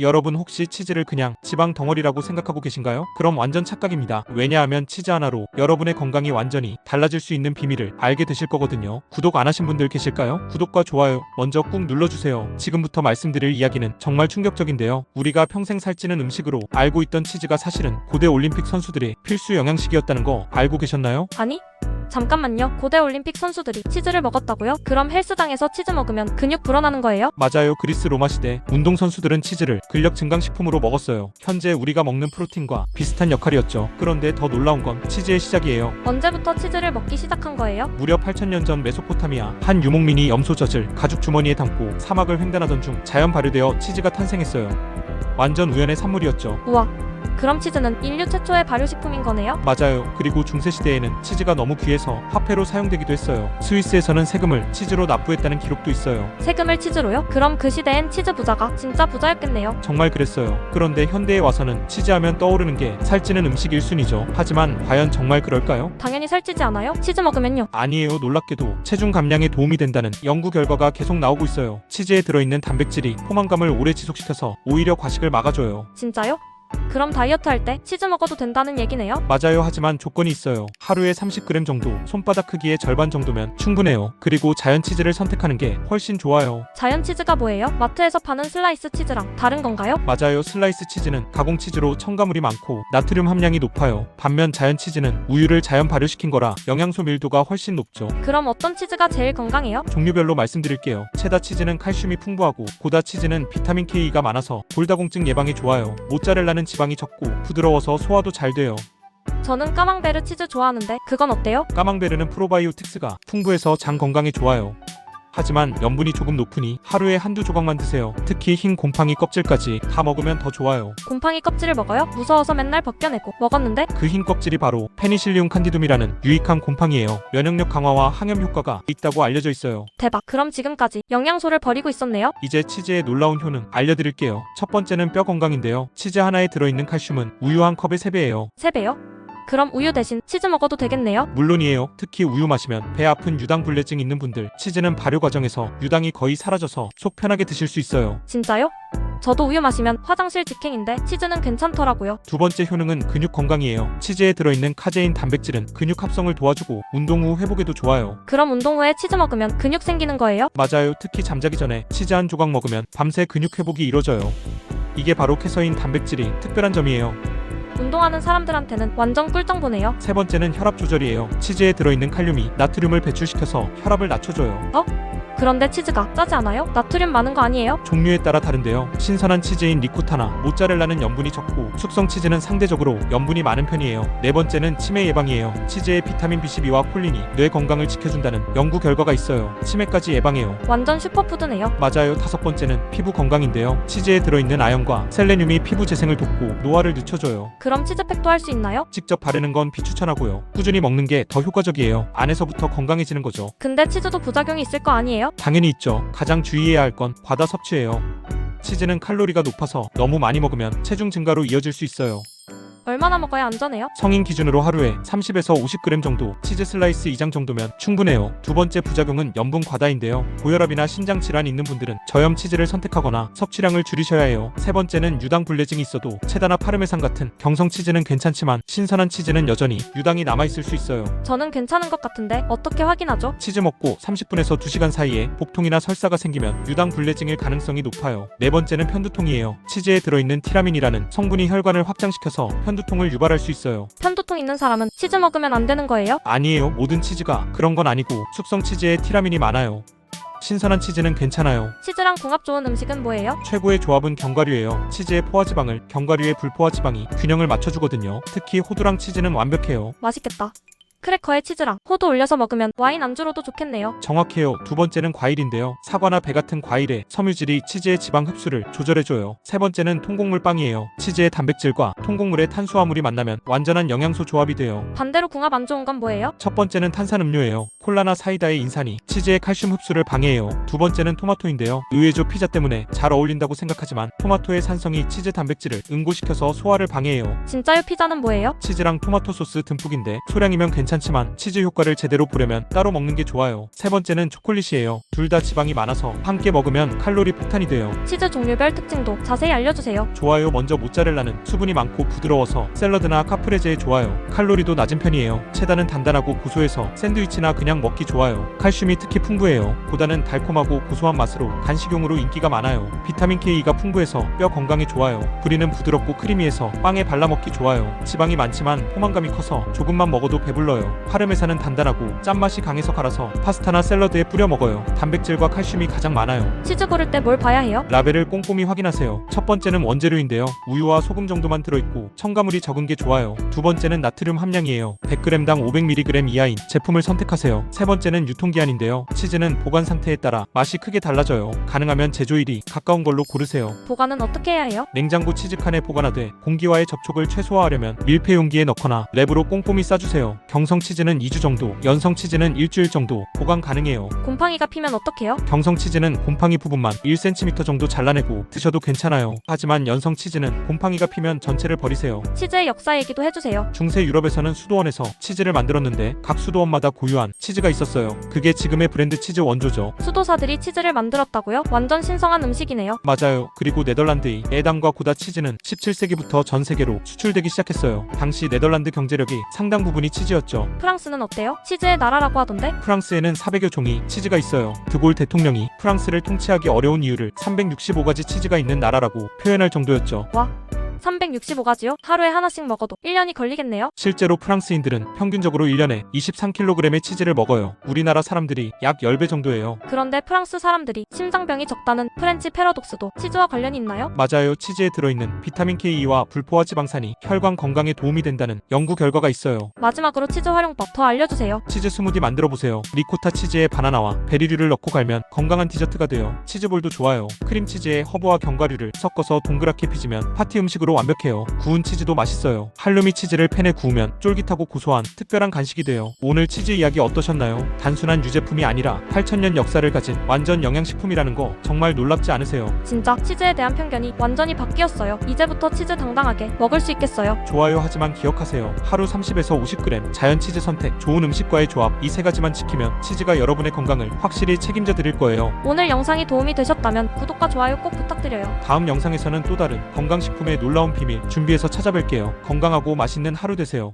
여러분 혹시 치즈를 그냥 지방 덩어리라고 생각하고 계신가요? 그럼 완전 착각입니다. 왜냐하면 치즈 하나로 여러분의 건강이 완전히 달라질 수 있는 비밀을 알게 되실 거거든요. 구독 안 하신 분들 계실까요? 구독과 좋아요 먼저 꾹 눌러주세요. 지금부터 말씀드릴 이야기는 정말 충격적인데요. 우리가 평생 살찌는 음식으로 알고 있던 치즈가 사실은 고대 올림픽 선수들의 필수 영양식이었다는 거 알고 계셨나요? 아니? 잠깐만요. 고대 올림픽 선수들이 치즈를 먹었다고요? 그럼 헬스장에서 치즈 먹으면 근육 불어나는 거예요? 맞아요. 그리스 로마 시대 운동선수들은 치즈를 근력 증강식품으로 먹었어요. 현재 우리가 먹는 프로틴과 비슷한 역할이었죠. 그런데 더 놀라운 건 치즈의 시작이에요. 언제부터 치즈를 먹기 시작한 거예요? 무려 8000년 전 메소포타미아 한 유목민이 염소젖을 가죽 주머니에 담고 사막을 횡단하던 중 자연 발효되어 치즈가 탄생했어요. 완전 우연의 산물이었죠. 우와. 그럼 치즈는 인류 최초의 발효식품인 거네요? 맞아요. 그리고 중세시대에는 치즈가 너무 귀해서 화폐로 사용되기도 했어요. 스위스에서는 세금을 치즈로 납부했다는 기록도 있어요. 세금을 치즈로요? 그럼 그 시대엔 치즈 부자가 진짜 부자였겠네요. 정말 그랬어요. 그런데 현대에 와서는 치즈하면 떠오르는 게 살찌는 음식 1순위죠. 하지만 과연 정말 그럴까요? 당연히 살찌지 않아요? 치즈 먹으면요? 아니에요. 놀랍게도 체중 감량에 도움이 된다는 연구 결과가 계속 나오고 있어요. 치즈에 들어있는 단백질이 포만감을 오래 지속시켜서 오히려 과식을 막아줘요. 진짜요? 그럼 다이어트 할 때 치즈 먹어도 된다는 얘기네요? 맞아요. 하지만 조건이 있어요. 하루에 30g 정도, 손바닥 크기의 절반 정도면 충분해요. 그리고 자연 치즈를 선택하는 게 훨씬 좋아요. 자연 치즈가 뭐예요? 마트에서 파는 슬라이스 치즈랑 다른 건가요? 맞아요. 슬라이스 치즈는 가공 치즈로 첨가물이 많고 나트륨 함량이 높아요. 반면 자연 치즈는 우유를 자연 발효시킨 거라 영양소 밀도가 훨씬 높죠. 그럼 어떤 치즈가 제일 건강해요? 종류별로 말씀드릴게요. 체다 치즈는 칼슘이 풍부하고 고다 치즈는 비타민 K가 많아서 골다공증 예방에 좋아요. 모짜렐라는 지방이 적고 부드러워서 소화도 잘 돼요. 저는 까망베르 치즈 좋아하는데 그건 어때요? 까망베르는 프로바이오틱스가 풍부해서 장 건강에 좋아요. 하지만 염분이 조금 높으니 하루에 한두 조각만 드세요. 특히 흰 곰팡이 껍질까지 다 먹으면 더 좋아요. 곰팡이 껍질을 먹어요? 무서워서 맨날 벗겨내고 먹었는데? 그 흰 껍질이 바로 페니실리움 칸디둠이라는 유익한 곰팡이에요. 면역력 강화와 항염 효과가 있다고 알려져 있어요. 대박. 그럼 지금까지 영양소를 버리고 있었네요? 이제 치즈의 놀라운 효능 알려드릴게요. 첫 번째는 뼈 건강인데요. 치즈 하나에 들어있는 칼슘은 우유 한 컵의 3배예요. 3배요? 그럼 우유 대신 치즈 먹어도 되겠네요? 물론이에요. 특히 우유 마시면 배 아픈 유당불내증 있는 분들, 치즈는 발효 과정에서 유당이 거의 사라져서 속 편하게 드실 수 있어요. 진짜요? 저도 우유 마시면 화장실 직행인데 치즈는 괜찮더라고요. 두 번째 효능은 근육 건강이에요. 치즈에 들어있는 카제인 단백질은 근육 합성을 도와주고 운동 후 회복에도 좋아요. 그럼 운동 후에 치즈 먹으면 근육 생기는 거예요? 맞아요. 특히 잠자기 전에 치즈 한 조각 먹으면 밤새 근육 회복이 이루어져요. 이게 바로 캐서인 단백질이 특별한 점이에요. 운동하는 사람들한테는 완전 꿀정보네요. 세 번째는 혈압 조절이에요. 치즈에 들어있는 칼륨이 나트륨을 배출시켜서 혈압을 낮춰줘요. 그런데 치즈가 짜지 않아요? 나트륨 많은 거 아니에요? 종류에 따라 다른데요. 신선한 치즈인 리코타나 모짜렐라는 염분이 적고 숙성 치즈는 상대적으로 염분이 많은 편이에요. 네 번째는 치매 예방이에요. 치즈에 비타민 B12와 콜린이 뇌 건강을 지켜준다는 연구 결과가 있어요. 치매까지 예방해요. 완전 슈퍼푸드네요. 맞아요. 다섯 번째는 피부 건강인데요. 치즈에 들어있는 아연과 셀레늄이 피부 재생을 돕고 노화를 늦춰줘요. 그럼 치즈팩도 할 수 있나요? 직접 바르는 건 비추천하고요. 꾸준히 먹는 게 더 효과적이에요. 안에서부터 건강해지는 거죠. 근데 치즈도 부작용이 있을 거 아니에요? 당연히 있죠. 가장 주의해야 할 건 과다 섭취예요. 치즈는 칼로리가 높아서 너무 많이 먹으면 체중 증가로 이어질 수 있어요. 얼마나 먹어야 안전해요? 성인 기준으로 하루에 30에서 50g 정도, 치즈 슬라이스 2장 정도면 충분해요. 두 번째 부작용은 염분 과다인데요. 고혈압이나 신장 질환이 있는 분들은 저염 치즈를 선택하거나 섭취량을 줄이셔야 해요. 세 번째는 유당 불내증이 있어도 체다나 파르메산 같은 경성 치즈는 괜찮지만 신선한 치즈는 여전히 유당이 남아있을 수 있어요. 저는 괜찮은 것 같은데 어떻게 확인하죠? 치즈 먹고 30분에서 2시간 사이에 복통이나 설사가 생기면 유당 불내증일 가능성이 높아요. 네 번째는 편두통이에요. 치즈에 들어있는 티라민이라는 성분이 혈관을 확장시켜서 편두통을 유발할 수 있어요. 편두통 있는 사람은 치즈 먹으면 안 되는 거예요? 아니에요. 모든 치즈가 그런 건 아니고 숙성 치즈에 티라민이 많아요. 신선한 치즈는 괜찮아요. 치즈랑 궁합 좋은 음식은 뭐예요? 최고의 조합은 견과류예요. 치즈의 포화지방을 견과류의 불포화지방이 균형을 맞춰주거든요. 특히 호두랑 치즈는 완벽해요. 맛있겠다. 크래커에 치즈랑 호두 올려서 먹으면 와인 안주로도 좋겠네요. 정확해요. 두 번째는 과일인데요. 사과나 배 같은 과일의 섬유질이 치즈의 지방 흡수를 조절해줘요. 세 번째는 통곡물 빵이에요. 치즈의 단백질과 통곡물의 탄수화물이 만나면 완전한 영양소 조합이 돼요. 반대로 궁합 안 좋은 건 뭐예요? 첫 번째는 탄산음료예요. 콜라나 사이다의 인산이 치즈의 칼슘 흡수를 방해해요. 두 번째는 토마토인데요. 의외죠. 피자 때문에 잘 어울린다고 생각하지만 토마토의 산성이 치즈 단백질을 응고시켜서 소화를 방해해요. 진짜요? 피자는 뭐예요? 치즈랑 토마토 소스 듬뿍인데 소량이면 괜찮지만 치즈 효과를 제대로 보려면 따로 먹는 게 좋아요. 세 번째는 초콜릿이에요. 둘 다 지방이 많아서 함께 먹으면 칼로리 폭탄이 돼요. 치즈 종류별 특징도 자세히 알려주세요. 좋아요. 먼저 모짜렐라는 수분이 많고 부드러워서 샐러드나 카프레제에 좋아요. 칼로리도 낮은 편이에요. 체다는 단단하고 고소해서 샌드위치나 그냥 먹기 좋아요. 칼슘이 특히 풍부해요. 보다는 달콤하고 고소한 맛으로 간식용으로 인기가 많아요. 비타민 K가 풍부해서 뼈 건강에 좋아요. 브리는 부드럽고 크리미해서 빵에 발라 먹기 좋아요. 지방이 많지만 포만감이 커서 조금만 먹어도 배불러요. 파르메산은 단단하고 짠맛이 강해서 갈아서 파스타나 샐러드에 뿌려 먹어요. 단백질과 칼슘이 가장 많아요. 치즈 고를 때 뭘 봐야 해요? 라벨을 꼼꼼히 확인하세요. 첫 번째는 원재료인데요. 우유와 소금 정도만 들어있고 첨가물이 적은 게 좋아요. 두 번째는 나트륨 함량이에요. 100g당 500mg 이하인 제품을 선택하세요. 세 번째는 유통기한인데요. 치즈는 보관 상태에 따라 맛이 크게 달라져요. 가능하면 제조일이 가까운 걸로 고르세요. 보관은 어떻게 해야 해요? 냉장고 치즈칸에 보관하되 공기와의 접촉을 최소화하려면 밀폐 용기에 넣거나 랩으로 꼼꼼히 싸주세요. 경성 치즈는 2주 정도, 연성 치즈는 일주일 정도 보관 가능해요. 곰팡이가 피면 어떡해요? 경성 치즈는 곰팡이 부분만 1cm 정도 잘라내고 드셔도 괜찮아요. 하지만 연성 치즈는 곰팡이가 피면 전체를 버리세요. 치즈의 역사 얘기도 해주세요. 중세 유럽에서는 수도원에서 치즈를 만들었는데 각 수도원마다 고유한 치즈가 있었어요. 그게 지금의 브랜드 치즈 원조죠. 수도사들이 치즈를 만들었다고요? 완전 신성한 음식이네요. 맞아요. 그리고 네덜란드의 에담과 고다 치즈는 17세기부터 전 세계로 수출되기 시작했어요. 당시 네덜란드 경제력이 상당 부분이 치즈였죠. 프랑스는 어때요? 치즈의 나라라고 하던데? 프랑스에는 400여 종이 치즈가 있어요. 드골 대통령이 프랑스를 통치하기 어려운 이유를 365가지 치즈가 있는 나라라고 표현할 정도였죠. 365가지요? 하루에 하나씩 먹어도 1년이 걸리겠네요? 실제로 프랑스인들은 평균적으로 1년에 23kg의 치즈를 먹어요. 우리나라 사람들이 약 10배 정도예요. 그런데 프랑스 사람들이 심장병이 적다는 프렌치 패러독스도 치즈와 관련이 있나요? 맞아요. 치즈에 들어있는 비타민 K와 불포화 지방산이 혈관 건강에 도움이 된다는 연구 결과가 있어요. 마지막으로 치즈 활용법 더 알려주세요. 치즈 스무디 만들어보세요. 리코타 치즈에 바나나와 베리류를 넣고 갈면 건강한 디저트가 돼요. 치즈볼도 좋아요. 크림치즈에 허브와 견과류를 섞어서 동그랗게 빚으면 파티 음식으로 완벽해요. 구운 치즈도 맛있어요. 할루미 치즈를 팬에 구우면 쫄깃하고 고소한 특별한 간식이 돼요. 오늘 치즈 이야기 어떠셨나요? 단순한 유제품이 아니라 8,000년 역사를 가진 완전 영양식품이라는 거 정말 놀랍지 않으세요? 진짜 치즈에 대한 편견이 완전히 바뀌었어요. 이제부터 치즈 당당하게 먹을 수 있겠어요. 좋아요. 하지만 기억하세요. 하루 30에서 50g 자연 치즈 선택, 좋은 음식과의 조합, 이 세 가지만 지키면 치즈가 여러분의 건강을 확실히 책임져 드릴 거예요. 오늘 영상이 도움이 되셨다면 구독과 좋아요 꼭 부탁드려요. 다음 영상에서는 또 다른 건강식품의 놀라운 비밀 준비해서 찾아뵐게요. 건강하고 맛있는 하루 되세요.